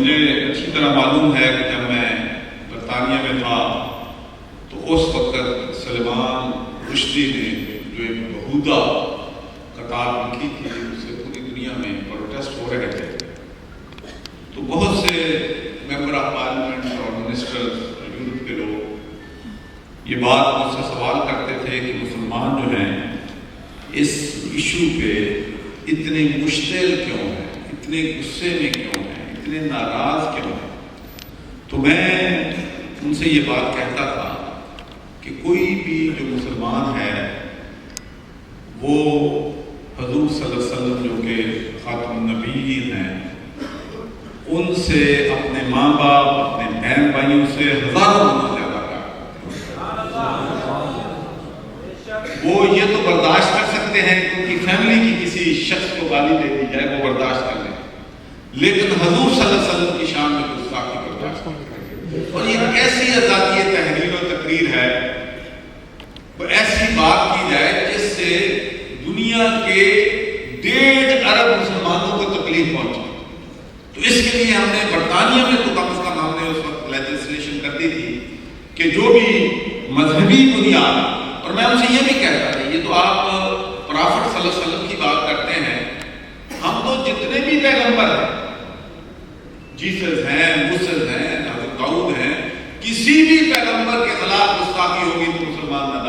مجھے اچھی طرح معلوم ہے کہ جب میں برطانیہ میں تھا تو اس وقت سلمان رشدی نے جو ایک بہودہ کتاب لکھی تھی اس سے پوری دنیا میں پروٹیسٹ ہو رہے تھے، تو بہت سے ممبر آف پارلیمنٹ اور منسٹرز یورپ کے لوگ یہ بات مجھ سے سوال کرتے تھے کہ مسلمان جو ہیں اس ایشو پہ اتنے مشتعل کیوں ہیں، اتنے غصے میں کیوں ہیں، اتنے ناراض کیوں ہیں؟ تو میں ان سے یہ بات کہتا تھا کہ کوئی بھی جو مسلمان ہے وہ حضور صلی اللہ علیہ وسلم جو کہ خاتم النبیین ہیں ان سے، اپنے ماں باپ، اپنے بہن بھائیوں سے ہزاروں گنا زیادہ وہ یہ تو برداشت کر سکتے ہیں کہ ان کی فیملی کی کسی شخص کو گالی دے دی جائے، وہ برداشت کر لیں، لیکن حضور صلی اللہ علیہ وسلم کی شان میں گستاخی برداشت نہیں کریں۔ اور یہ کیسی آزادی تحریر و تقریر ہے، وہ ایسی بات کی جائے جس سے دنیا کے 1.5 ارب مسلمانوں کو تکلیف پہنچے۔ تو اس کے لیے ہم نے برطانیہ میں تو کم از کم ہم نے اس وقت لیجسلیشن کر دی تھی کہ جو بھی مذہبی بنیاد، اور میں ان سے یہ بھی کہتا تھا، یہ تو آپ پرافٹ صلی اللہ علیہ وسلم کی بات کرتے ہیں، ہم تو جتنے بھی پیغمبر ہیں، جیسس ہیں، موسیٰ ہیں، حضرت داؤد ہیں، کسی بھی پیغمبر کے خلاف گستاخی ہوگی تو مسلمان نہ